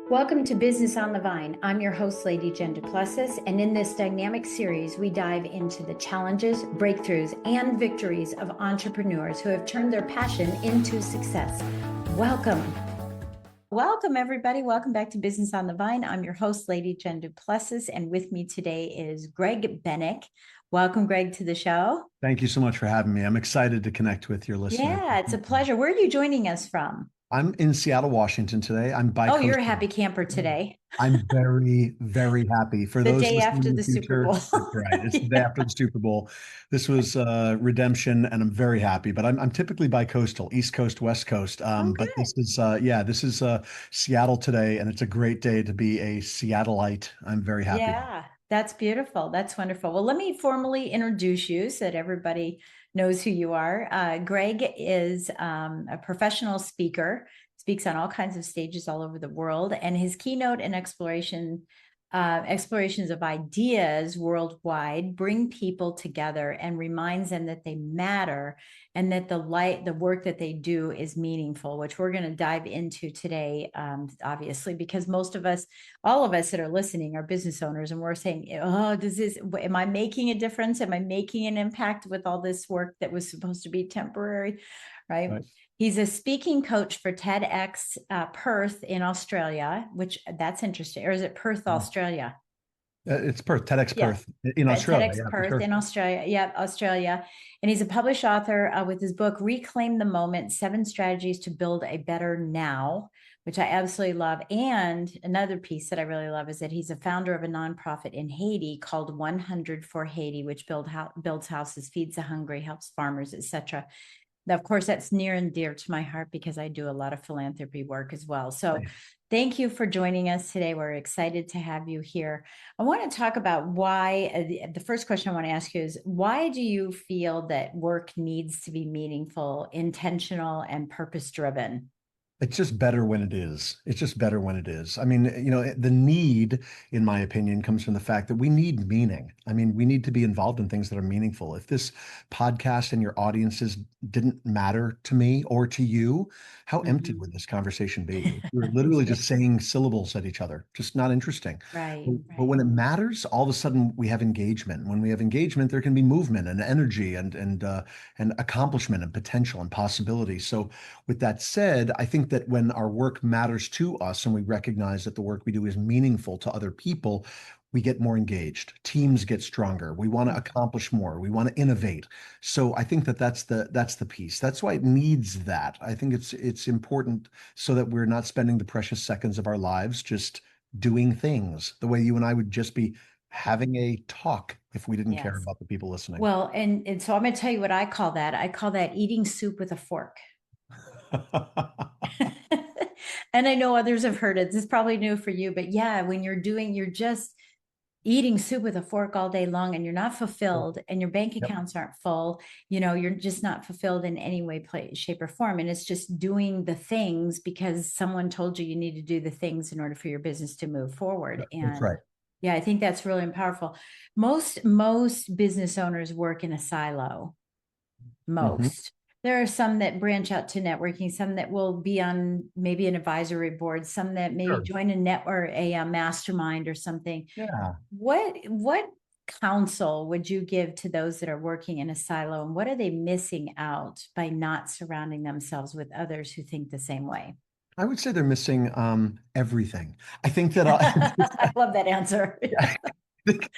Welcome to Business on the Vine. I'm your host, Lady Jen Du Plessis, and in this dynamic series, we dive into the challenges, breakthroughs, and victories of entrepreneurs who have turned their passion into success. Welcome. Welcome, everybody. Welcome back to Business on the Vine. I'm your host, Lady Jen Du Plessis, and with me today is Greg Bennick. Welcome, Greg, to the show. Thank you so much for having me. I'm excited to connect with your listeners. Yeah, it's a pleasure. Where are you joining us from? I'm in Seattle, Washington today. I'm Oh, bi-coastal. you're a happy camper today. I'm very, very happy. For The those day listening after in the the Super future, Bowl. that's right. It's the day Yeah. after the Super Bowl. This was redemption, and I'm very happy. But I'm typically bi-coastal, East Coast, West Coast. Oh, But good. this is Seattle today, and it's a great day to be a Seattleite. I'm very happy. Yeah, that's beautiful. That's wonderful. Well, let me formally introduce you so that everybody knows who you are. Greg is a professional speaker, speaks on all kinds of stages all over the world, and his keynote and explorations of ideas worldwide bring people together and reminds them that they matter and that the work that they do is meaningful, which we're going to dive into today, obviously, because most of us, all of us that are listening are business owners, and we're saying, oh, am I making a difference? Am I making an impact with all this work that was supposed to be temporary? Right. He's a speaking coach for TEDx Perth in Australia, which that's interesting. Or is it Perth, Australia? It's Perth, TEDx Yeah. Perth in Australia. TEDx Yeah, for Perth sure. in Australia. Yeah, Australia. And he's a published author with his book, Reclaim the Moment, 7 Strategies to Build a Better Now, which I absolutely love. And another piece that I really love is that he's a founder of a nonprofit in Haiti called 100 for Haiti, which builds houses, feeds the hungry, helps farmers, etc. Now, of course, that's near and dear to my heart because I do a lot of philanthropy work as well. So thank you for joining us today. We're excited to have you here. I want to talk about why, the first question I want to ask you is, why do you feel that work needs to be meaningful, intentional, and purpose-driven? It's just better when it is. It's just better when it is. I mean, the need, in my opinion, comes from the fact that we need meaning. I mean, we need to be involved in things that are meaningful. If this podcast and your audiences didn't matter to me or to you, how empty would this conversation be? We're literally Yeah. just saying syllables at each other, just not interesting. Right, But right. when it matters, all of a sudden we have engagement. When we have engagement, there can be movement and energy and accomplishment and potential and possibility. So with that said, I think that when our work matters to us and we recognize that the work we do is meaningful to other people, we get more engaged. Teams get stronger. We want to accomplish more. We want to innovate. So I think that that's the piece. That's why it needs that. I think it's important so that we're not spending the precious seconds of our lives just doing things the way you and I would just be having a talk if we didn't care Yes. about the people listening. Well, and so I'm going to tell you what I call that. I call that eating soup with a fork. And I know others have heard it. This is probably new for you, but yeah, when you're just eating soup with a fork all day long and you're not fulfilled and your bank Yep. accounts aren't full, you're just not fulfilled in any way, shape, or form. And it's just doing the things because someone told you need to do the things in order for your business to move forward. That's And right. yeah, I think that's really powerful. Most business owners work in a silo. Mhm. Most. There are some that branch out to networking, some that will be on maybe an advisory board, some that maybe Sure. join a net or a mastermind or something. Yeah. What counsel would you give to those that are working in a silo, and what are they missing out by not surrounding themselves with others who think the same way? I would say they're missing everything. I think that I love that answer. I think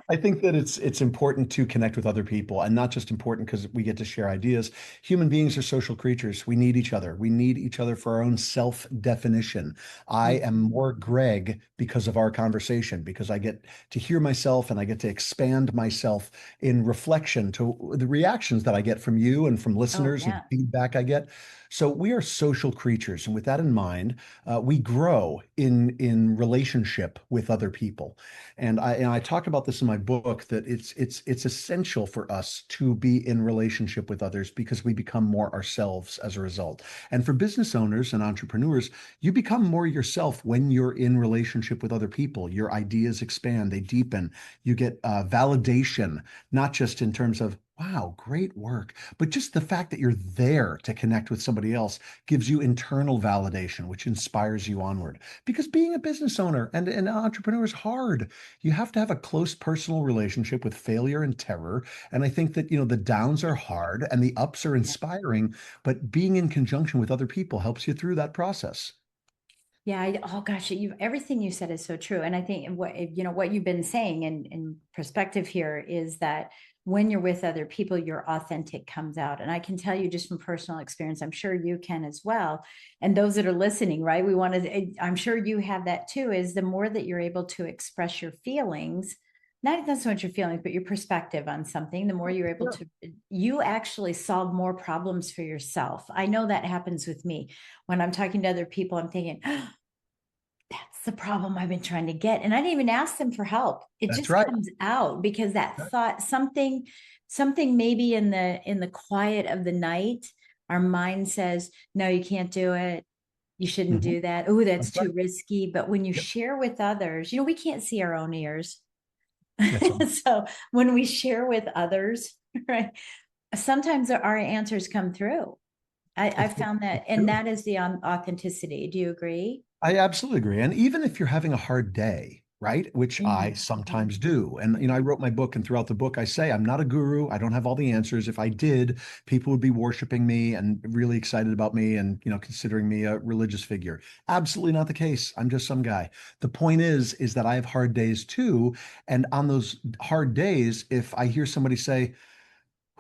I think that it's important to connect with other people, and not just important because we get to share ideas. Human beings are social creatures. We need each other. We need each other for our own self-definition. I am more Greg because of our conversation, because I get to hear myself and I get to expand myself in reflection to the reactions that I get from you and from Oh, listeners and yeah. feedback I get. So we are social creatures, and with that in mind, we grow in relationship with other people. And I talk about this in my book that it's essential for us to be in relationship with others because we become more ourselves as a result. And for business owners and entrepreneurs, you become more yourself when you're in relationship with other people. Your ideas expand, they deepen. You get validation, not just in terms of, Wow, great work. But just the fact that you're there to connect with somebody else gives you internal validation, which inspires you onward. Because being a business owner and an entrepreneur is hard. You have to have a close personal relationship with failure and terror. And I think that, the downs are hard and the ups are Yeah. inspiring, but being in conjunction with other people helps you through that process. Yeah, oh gosh, everything you said is so true. And I think what you've been saying in perspective here is that when you're with other people, your authentic comes out. And I can tell you just from personal experience, I'm sure you can as well. And those that are listening, right? I'm sure you have that too, is the more that you're able to express your feelings, not so much your feelings, but your perspective on something, the more you're able Sure. to, you actually solve more problems for yourself. I know that happens with me when I'm talking to other people. I'm thinking, that's the problem I've been trying to get. And I didn't even ask them for help. It That's just right. comes out because that thought, something maybe in the quiet of the night, our mind says, no, you can't do it. You shouldn't Mhm. do that. Oh, that's That's right. too risky. But when you Yep. share with others, we can't see our own ears. That's right. So when we share with others, right, sometimes our answers come through. I It's, found that, it's and true. that is the authenticity. Do you agree? I absolutely agree. And even if you're having a hard day, right, which I Mhm. sometimes do, and I wrote my book, and throughout the book, I say I'm not a guru. I don't have all the answers. If I did, people would be worshiping me and really excited about me, and considering me a religious figure. Absolutely not the case. I'm just some guy. The point is that I have hard days too, and on those hard days, if I hear somebody say,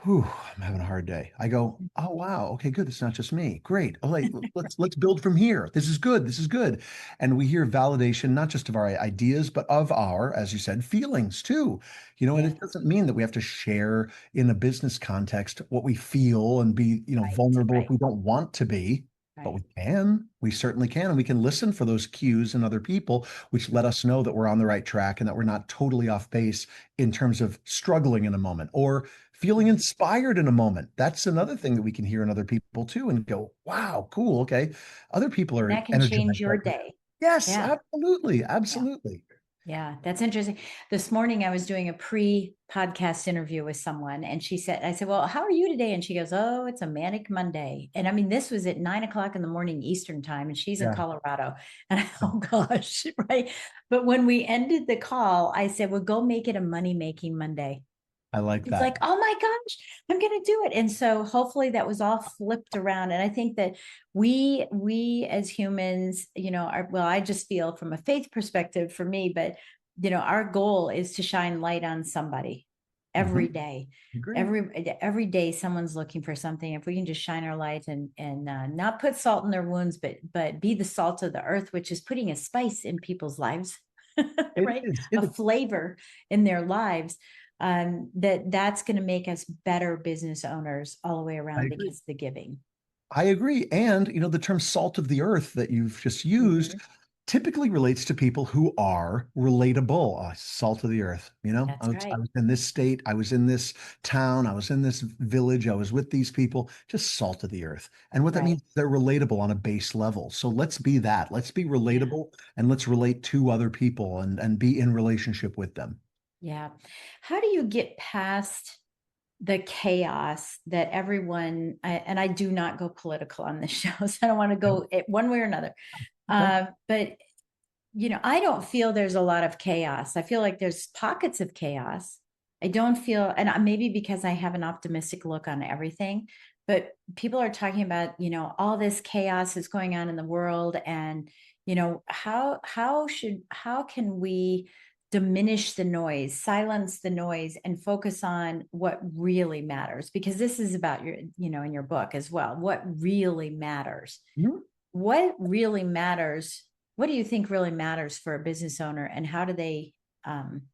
whew, I'm having a hard day. I go, oh wow, okay, good. It's not just me. Great. Oh, wait, let's build from here. This is good. This is good. And we hear validation not just of our ideas, but of our, as you said, feelings too. And Yeah, it doesn't mean that we have to share in a business context what we feel and be, right, vulnerable if right, we don't want to be. But we right. can. We certainly can. And we can listen for those cues in other people, which let us know that we're on the right track and that we're not totally off base in terms of struggling in a moment or feeling Mhm. inspired in a moment. That's another thing that we can hear in other people too and go, wow, cool. Okay. Other people And are that can change energized your right now. day. Yes, Yeah, absolutely. yeah, Absolutely. yeah. That's interesting. This morning I was doing a pre-podcast interview with someone, and I said, well, how are you today? And she goes, oh, it's a manic Monday. And I mean, this was at 9 o'clock in the morning Eastern time, and she's in Yeah. Colorado. And oh gosh, right. But when we ended the call, I said, well, go make it a money-making Monday. I like It's that. like, oh my gosh, I'm going to do it. And so hopefully that was all flipped around. And I think that we as humans, well, I just feel from a faith perspective for me, but our goal is to shine light on somebody every Mhm. day. Agree. Every day someone's looking for something. If we can just shine our light and not put salt in their wounds, but be the salt of the earth, which is putting a spice in people's lives, It right? is. A It is. flavor in their lives, that's going to make us better business owners all the way I around agree. because of the giving. I agree. And, the term salt of the earth that you've just used Mhm. typically relates to people who are relatable. Salt of the earth. I That's I right. was in this state, I was in this town, I was in this village, I was with these people, just salt of the earth. And what that Right. means, they're relatable on a base level. So let's be that. Let's be Yeah. relatable and let's relate to other people and be in relationship with them. Yeah. How do you get past the chaos that and I do not go political on this show, so I don't want to Yeah. go one way or another. Okay. But I don't feel there's a lot of chaos. I feel like there's pockets of chaos. I don't feel, and maybe because I have an optimistic look on everything, but people are talking about, all this chaos is going on in the world, and how can we diminish the noise, silence the noise, and focus on what really matters? Because this is about in your book as well, what really matters. Mhm. What really matters? What do you think really matters for a business owner, and how do they um,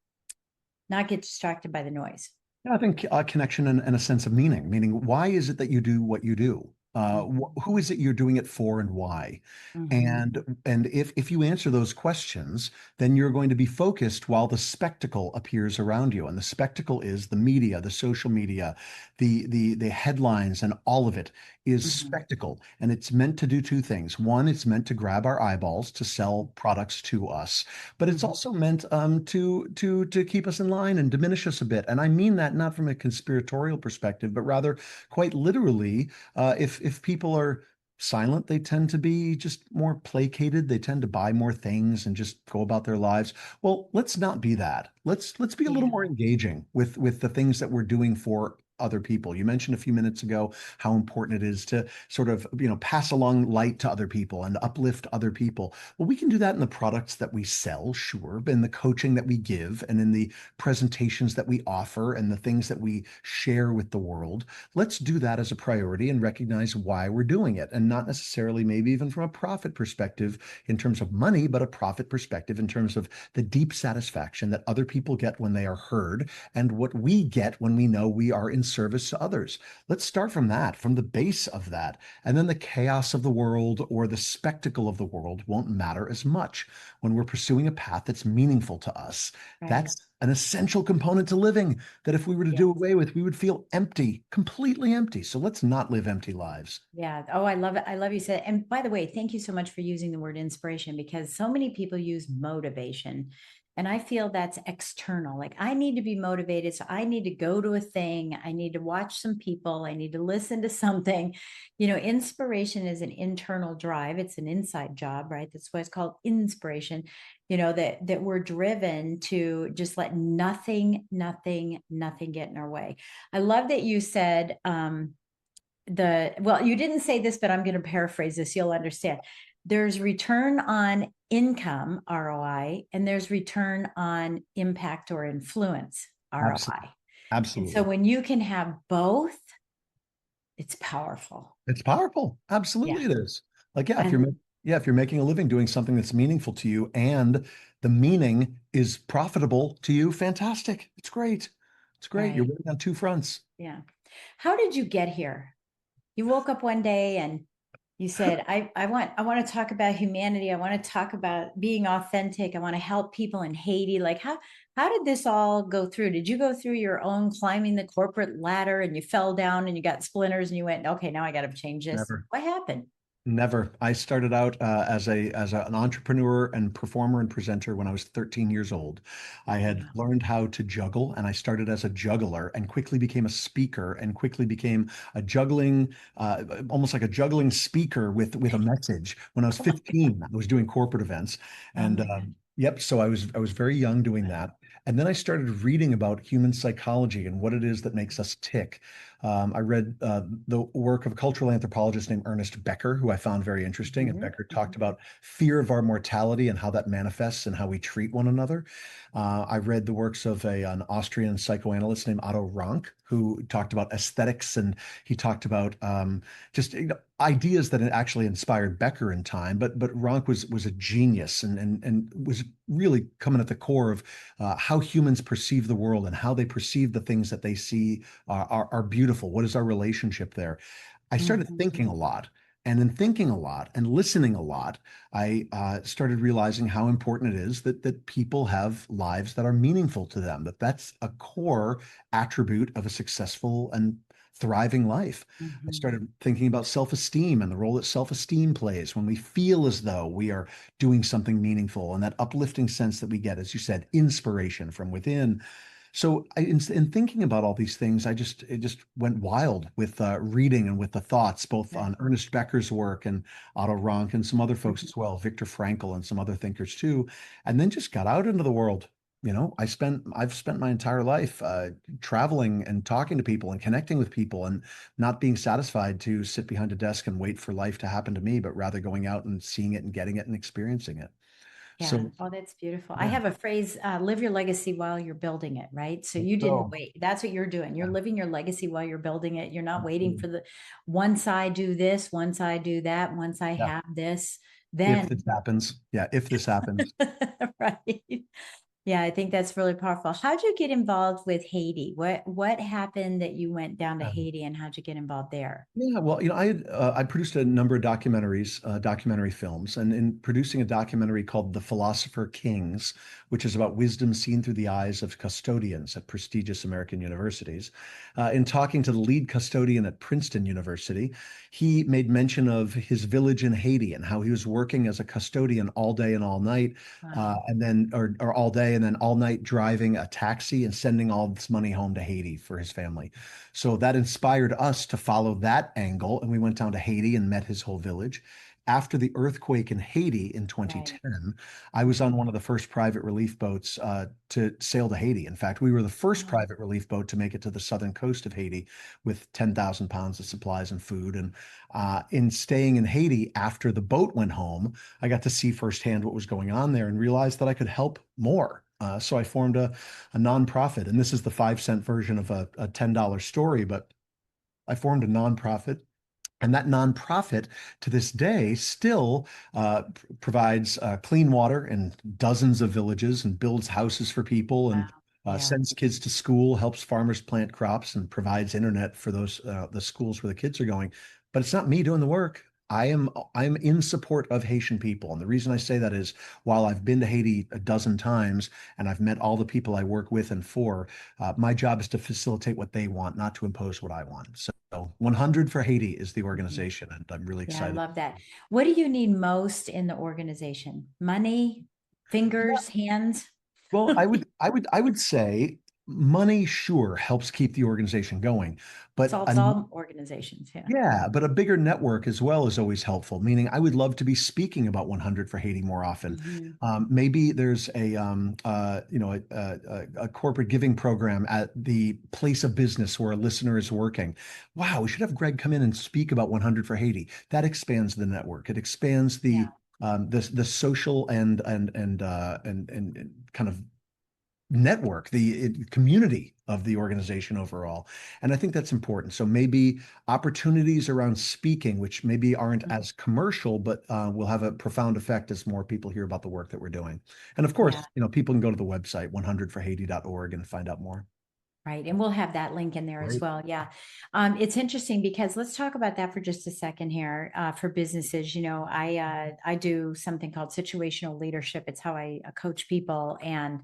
not get distracted by the noise? Yeah, I think a connection and a sense of meaning, meaning why is it that you do what you do? Mhm. Who is it you're doing it for and why? Mhm. And if you answer those questions, then you're going to be focused while the spectacle appears around you. And the spectacle is the media, the social media, the headlines, and all of it is Mhm. spectacle. And it's meant to do two things. One, it's meant to grab our eyeballs to sell products to us, but it's Mhm. also meant to keep us in line and diminish us a bit. And I mean that not from a conspiratorial perspective, but rather quite literally. If people are silent, they tend to be just more placated. They tend to buy more things and just go about their lives. Well, let's not be that. Let's be a little more Yeah. engaging with the things that we're doing for other people. You mentioned a few minutes ago how important it is to sort of, pass along light to other people and uplift other people. Well, we can do that in the products that we sell, sure, but in the coaching that we give and in the presentations that we offer and the things that we share with the world. Let's do that as a priority and recognize why we're doing it, and not necessarily maybe even from a profit perspective in terms of money, but a profit perspective in terms of the deep satisfaction that other people get when they are heard and what we get when we know we are in service to others. Let's start from that, from the base of that. And then the chaos of the world or the spectacle of the world won't matter as much when we're pursuing a path that's meaningful to us. Right. That's an essential component to living that if we were to do Yes. away with, we would feel empty, completely empty. So let's not live empty lives. Yeah. Oh, I love it. I love you said. And by the way, thank you so much for using the word inspiration because so many people use motivation. And I feel that's external. Like I need to be motivated. So I need to go to a thing. I need to watch some people. I need to listen to something. Inspiration is an internal drive. It's an inside job, right? That's why it's called inspiration. That we're driven to just let nothing get in our way. I love that you said, well, you didn't say this, but I'm going to paraphrase this. You'll understand. There's return on income, ROI, and there's return on impact or influence, Absolutely. ROI. And so Absolutely. when you can have both, it's powerful. It's powerful. Yeah. Absolutely it is. Like, And if you're making a living doing something that's meaningful to you and the meaning is profitable to you, fantastic. It's great. It's great. You're right. winning on two fronts. Yeah. How did you get here? You woke up one day and you said, I want to talk about humanity. I want to talk about being authentic. I want to help people in Haiti. Like how did this all go through? Did you go through your own climbing the corporate ladder and you fell down and you got splinters and you went, okay, now I got to change this? Never. What happened? Never. I started out an entrepreneur and performer and presenter when I was 13 years old. I had Wow. learned how to juggle, and I started as a juggler, and quickly became a speaker, and quickly became a juggling, almost like a juggling speaker with a message. When I was Oh my God. 15, I was doing corporate events, Oh and my God. yep. So I was very young doing that, and then I started reading about human psychology and what it is that makes us tick. I read the work of a cultural anthropologist named Ernest Becker, who I found very interesting. And Mhm, Becker talked mhm. about fear of our mortality and how that manifests and how we treat one another. I read the works of an Austrian psychoanalyst named Otto Rank, who talked about aesthetics, and he talked about just ideas that had actually inspired Becker in time. But Rank was a genius and was really coming at the core of how humans perceive the world and how they perceive the things that they see are beautiful. What is our relationship there? I started thinking Mhm, a lot. And in thinking a lot and listening a lot, I started realizing how important it is that people have lives that are meaningful to them. That's a core attribute of a successful and thriving life. I mhm. started thinking about self-esteem and the role that self-esteem plays when we feel as though we are doing something meaningful, and that uplifting sense that we get, as you said, inspiration from within. So in thinking about all these things, it just went wild with reading and with the thoughts, both Right. on Ernest Becker's work and Otto Rank and some other folks Mhm. as well, Viktor Frankl and some other thinkers too, and then just got out into the world. I've spent my entire life traveling and talking to people and connecting with people and not being satisfied to sit behind a desk and wait for life to happen to me, but rather going out and seeing it and getting it and experiencing it. Yeah. So Oh, that's beautiful. I yeah, have a phrase, live your legacy while you're building it, right? So you didn't so wait. That's what you're doing. You're yeah, living your legacy while you're building it. You're not waiting absolutely. for the once I do this, once I do that, once I Yeah. have this, If then this happens, yeah, if this happens, right. Yeah, I think that's really powerful. How'd you get involved with Haiti? What happened that you went down to Haiti and how'd you get involved there? Yeah, well, I produced a number of documentaries, documentary films, and in producing a documentary called The Philosopher Kings, which is about wisdom seen through the eyes of custodians at prestigious American universities. In talking to the lead custodian at Princeton University, he made mention of his village in Haiti and how he was working as a custodian all day and all night, Wow. and then or all day and then all night driving a taxi and sending all this money home to Haiti for his family. So that inspired us to follow that angle, and we went down to Haiti and met his whole village. After the earthquake in Haiti in Right. 2010, I was Mhm. on one of the first private relief boats to sail to Haiti. In fact, we were the first Wow. private relief boat to make it to the southern coast of Haiti with 10,000 pounds of supplies and food. And in staying in Haiti after the boat went home, I got to see firsthand what was going on there and realized that I could help more. So I formed a nonprofit, and this is the 5 cent version of a $10 story, but I formed a nonprofit. And that nonprofit to this day still provides clean water in dozens of villages and builds houses for people Wow. and Yeah. sends kids to school, helps farmers plant crops, and provides internet for those the schools where the kids are going. But it's not me doing the work. I'm in support of Haitian people. And the reason I say that is while I've been to Haiti a dozen times and I've met all the people I work with and for, my job is to facilitate what they want, not to impose what I want. So 100 for Haiti is the Mhm. organization, and I'm really Yeah, I excited. love that. What do you need most in the organization? Money, fingers, hands? Well, I would say money sure helps keep the organization going, but Solves all organizations. Yeah. yeah, but a bigger network as well is always helpful. Meaning, I would love to be speaking about 100 for Haiti more often. Hmm. Maybe there's a corporate giving program at the place of business where a listener is working. Wow, we should have Greg come in and speak about 100 for Haiti. That expands the network. It expands Yeah. the social and kind of network, the community of the organization overall. And I think that's important. So maybe opportunities around speaking, which maybe aren't Mhm. as commercial, but will have a profound effect as more people hear about the work that we're doing. And of Yeah. course, people can go to the website 100forhaiti.org and find out more. Right. And we'll have that link in there as Great. well. Yeah. It's interesting because let's talk about that for just a second here for businesses. I do something called situational leadership. It's how I coach people and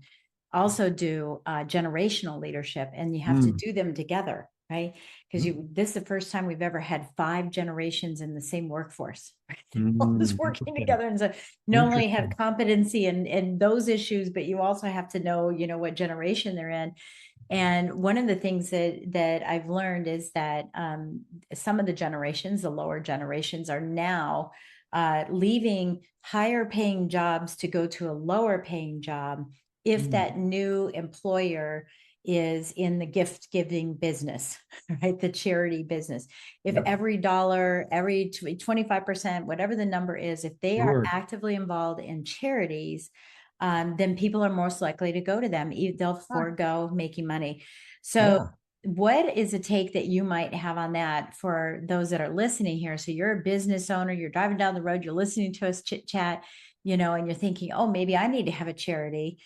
also do generational leadership. And you have to Mm, do them together, right? Because mm, this is the first time we've ever had 5 generations in the same workforce. Right? They're all just working interesting. together. And so not only have Interesting. competency and those issues, but you also have to know, what generation they're in. And one of the things that I've learned is that some of the generations, the lower generations, are now leaving higher paying jobs to go to a lower paying job if Mm, that new employer is in the gift giving business, right? The charity business. If yep. every dollar, every 25%, whatever the number is, if they are Sure. actively involved in charities, then people are most likely to go to them. They'll forego making money. So, Yeah. what is a take that you might have on that for those that are listening here? So, you're a business owner, you're driving down the road, you're listening to us chit chat, and you're thinking, oh, maybe I need to have a charity.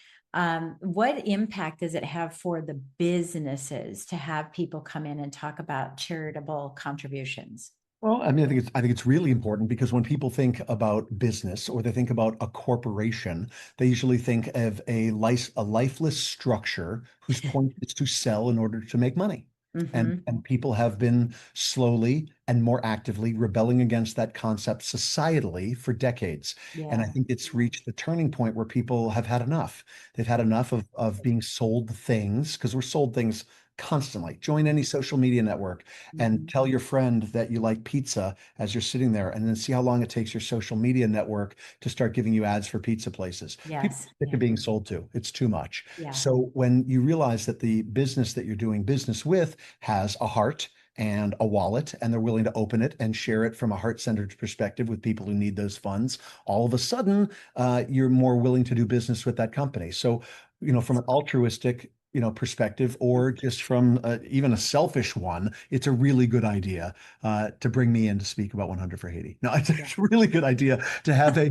What impact does it have for the businesses to have people come in and talk about charitable contributions? Well, I mean, I think it's really important because when people think about business or they think about a corporation, they usually think of a lifeless structure whose point is to sell in order to make money. Hmm. And people have been slowly and more actively rebelling against that concept societally for decades. And I Yeah. think it's reached the turning point where people have had enough. They've had enough of being sold things because we're sold things constantly. Join any social media network and Mhm. tell your friend that you like pizza as you're sitting there, and then see how long it takes your social media network to start giving you ads for pizza places. People Yes. are sick Yeah. of being sold to. It's too much. Yeah. So when you realize that the business that you're doing business with has a heart and a wallet, and they're willing to open it and share it from a heart-centered perspective with people who need those funds, all of a sudden, you're more willing to do business with that company. So, from an altruistic perspective, or just from even a selfish one, it's a really good idea to bring me in to speak about 100 for Haiti. No, it's Yeah. a really good idea to have a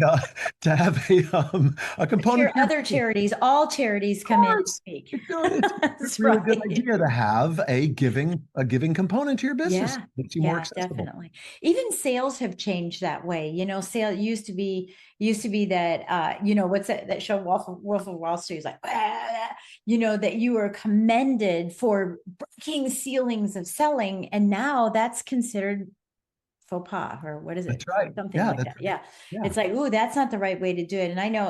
component to your Other business. charities, all charities Of come in and course, speak. it's a That's really good right. idea to have a giving component to your business. Yeah, Makes you more yeah, accessible. definitely. Even sales have changed that way. Sale used to be that what's that show Wolf of Wall Street is like, that you were commended for breaking ceilings of selling, and now that's considered faux pas, or what is it? That's right. Something Yeah, like that's that. right. Yeah. Yeah, It's like, ooh, that's not the right way to do it. And I know,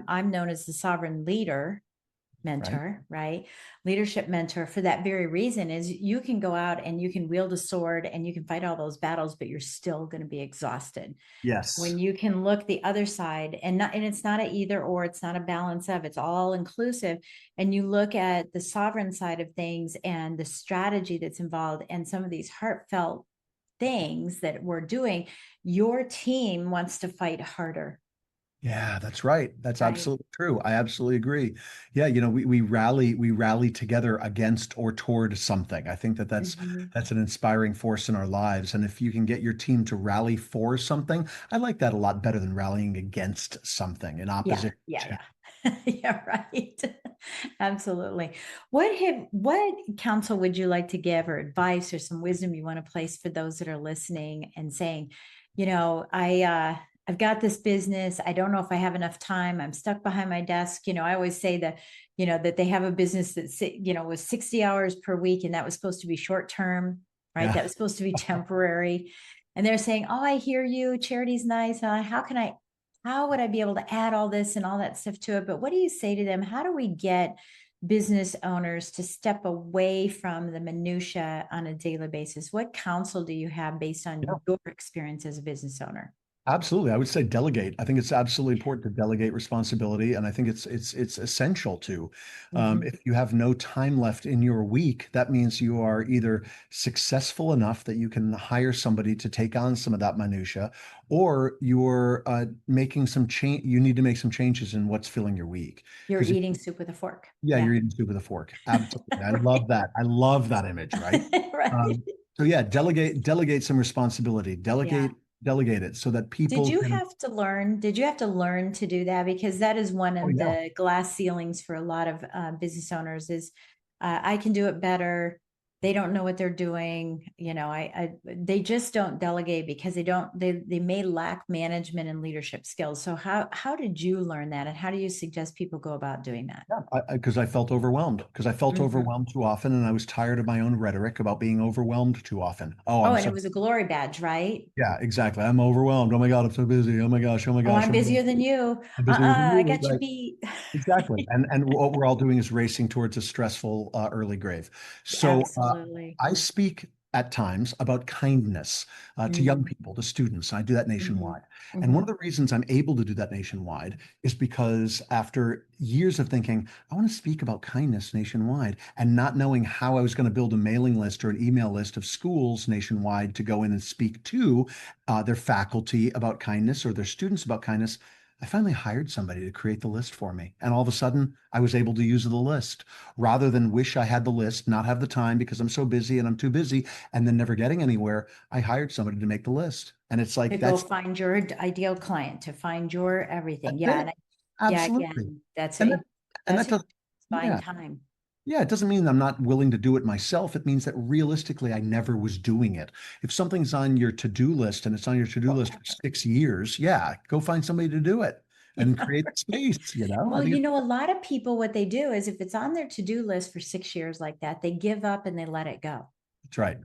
I'm known as the sovereign leader right. mentor, right? Leadership mentor for that very reason is you can go out and you can wield a sword and you can fight all those battles, but you're still going to be exhausted. Yes. When you can look the other side and it's not a either or, it's not a balance of, it's all inclusive. And you look at the sovereign side of things and the strategy that's involved and some of these heartfelt things that we're doing, your team wants to fight harder, Yeah, that's right. That's right? absolutely true. I absolutely agree. Yeah, we rally together against or toward something. I think that that's Mhm. that's an inspiring force in our lives. And if you can get your team to rally for something, I like that a lot better than rallying against something in Yeah, opposition to. yeah, yeah. Yeah, right. Absolutely. What counsel would you like to give or advice or some wisdom you want to place for those that are listening and saying, I've got this business. I don't know if I have enough time. I'm stuck behind my desk. I always say that, that they have a business that, was 60 hours per week and that was supposed to be short term, right? Yeah. That was supposed to be temporary. And they're saying, oh, I hear you. Charity's nice. How would I be able to add all this and all that stuff to it? But what do you say to them? How do we get business owners to step away from the minutia on a daily basis? What counsel do you have based on your experience as a business owner? Absolutely. I would say delegate. I think it's absolutely important to delegate responsibility, and I think it's essential to. Mhm. If you have no time left in your week, that means you are either successful enough that you can hire somebody to take on some of that minutia, or you're making some change. You need to make some changes in what's filling your week. You're Because eating soup with a fork. yeah, Yeah. you're eating soup with a fork. Absolutely. I love Right. that. I love that image, right? Right. Um, so yeah, delegate some responsibility. Yeah. Delegate it so that people can. Did you have to learn to do that? Because that is one Oh of yeah. the glass ceilings for a lot of business owners is I can do it better. They don't know what they're doing. They just don't delegate because they may lack management and leadership skills. So how did you learn that? And how do you suggest people go about doing that? Yeah, because I felt overwhelmed, because I felt Mhm. overwhelmed too often, and I was tired of my own rhetoric about being overwhelmed too often. Oh, Oh, I'm and it so was a glory badge, right? yeah, exactly. I'm overwhelmed. Oh my God, I'm so busy. Oh my gosh, oh my Oh, gosh, I'm oh my busier gosh. than you. I'm busier than I you, got you right? beat. Exactly. And what we're all doing is racing towards a stressful early grave. So Absolutely. I speak at times about kindness to young Mm, people, to students. I do that mhm, nationwide. And one of mhm. the reasons I'm able to do that nationwide is because after years of thinking, I want to speak about kindness nationwide and not knowing how I was going to build a mailing list or an email list of schools nationwide to go in and speak to their faculty about kindness or their students about kindness, I finally hired somebody to create the list for me. And all of a sudden, I was able to use the list rather than wish I had the list, not have the time because I'm so busy and I'm too busy, and then never getting anywhere. I hired somebody to make the list. And it's To like, go find your ideal client, to find your everything. that's Yeah. it. And yeah, Absolutely. again, that's And that, it. and That's that who does, buying yeah. time. Yeah, it doesn't mean I'm not willing to do it myself. It means that realistically, I never was doing it. If something's on your to-do list and it's on your to-do list for 6 years, yeah, go find somebody to do it and Yeah. create space. I Well, think a lot of people, what they do is if it's on their to-do list for 6 years like that, they give up and they let it go. that's right.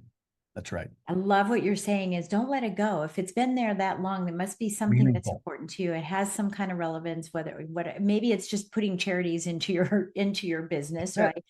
That's right. I love what you're saying is don't let it go. If it's been there that long, there must be something that's Meaningful. important to you. It has some kind of relevance, whether what maybe it's just putting charities into your business, Yeah. right?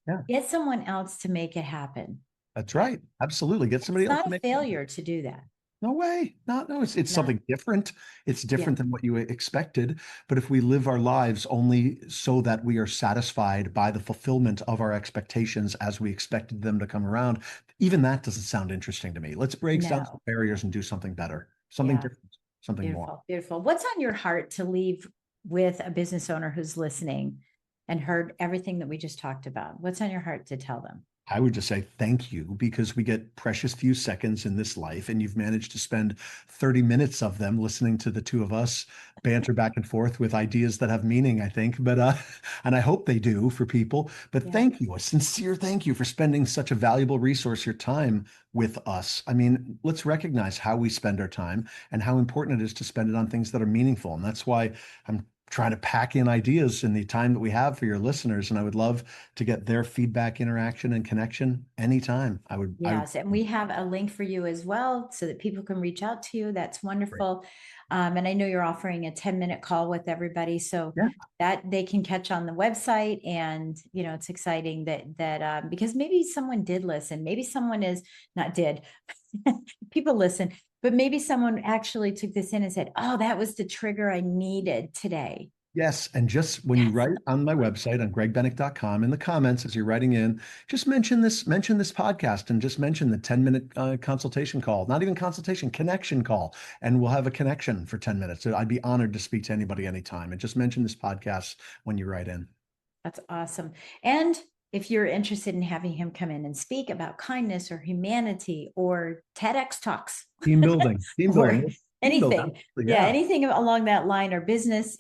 Yeah. Get someone else to make it happen. That's Right. right. Absolutely. Get somebody It's else not to a make it happen. failure to do that. No way. No, it's No. something different. It's Yeah. different than what you expected. But if we live our lives only so that we are satisfied by the fulfillment of our expectations as we expected them to come around, even that doesn't sound interesting to me. Let's break down some No. barriers and do something better, something Yeah. different, something more. Beautiful. Beautiful. What's on your heart to leave with a business owner who's listening? and heard everything that we just talked about? What's on your heart to tell them? I would just say thank you, because we get precious few seconds in this life, and you've managed to spend 30 minutes of them listening to the two of us banter back and forth with ideas that have meaning, I think. But and I hope they do for people. But Yeah. thank you, a sincere thank you for spending such a valuable resource, your time, with us. I mean, let's recognize how we spend our time and how important it is to spend it on things that are meaningful. And that's why I'm trying to pack in ideas in the time that we have for your listeners. And I would love to get their feedback, interaction, and connection anytime. Yes, and we have a link for you as well so that people can reach out to you. That's Great. wonderful. And I know you're offering a 10-minute call with everybody, so Yeah. that they can catch on the website. And it's exciting that because maybe someone did listen, maybe someone is not did. People listen, but maybe someone actually took this in and said, "Oh, that was the trigger I needed today." Yes. And just when you Yes. write on my website on gregbennick.com in the comments as you're writing in, just mention this podcast, and just mention the 10-minute consultation call, not even consultation, connection call. And we'll have a connection for 10 minutes. So I'd be honored to speak to anybody anytime. And just mention this podcast when you write in. That's awesome. And if you're interested in having him come in and speak about kindness or humanity or TEDx talks Team building, team or building, team building. anything, yeah, Yeah. anything along that line or business,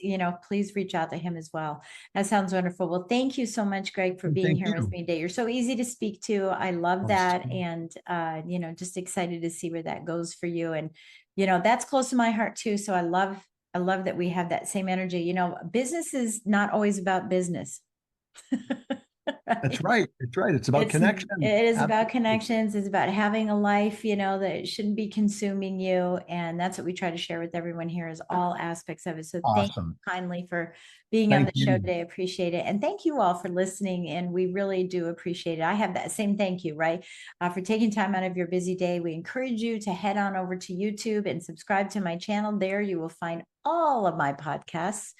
please reach out to him as well. That sounds wonderful. Well, thank you so much, Greg, for And being thank here with you. me today. You're so easy to speak to. I love that. Awesome. And, just excited to see where that goes for you. And, that's close to my heart too. So I love that we have that same energy. Business is not always about business. That's right. It's right. It's about It connection. is about Absolutely. connections. It's about having a life, that shouldn't be consuming you. And that's what we try to share with everyone here, is all aspects of it. So thank Awesome. you kindly for being on Thank the show you. today. I appreciate it. And thank you all for listening. And we really do appreciate it. I have that same thank you, right? For taking time out of your busy day. We encourage you to head on over to YouTube and subscribe to my channel. There you will find all of my podcasts,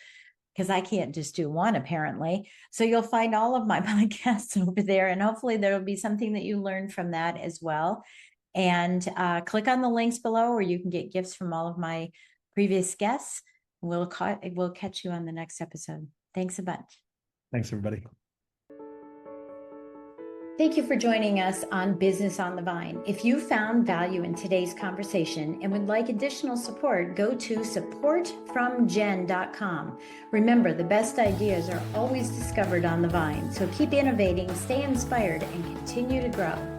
because I can't just do one, apparently. So you'll find all of my podcasts over there, and hopefully there will be something that you learn from that as well. And click on the links below, where you can get gifts from all of my previous guests. We'll catch you on the next episode. Thanks a bunch. Thanks, everybody. Thank you for joining us on Business on the Vine. If you found value in today's conversation and would like additional support, go to supportfromjen.com. Remember, the best ideas are always discovered on the vine. So keep innovating, stay inspired, and continue to grow.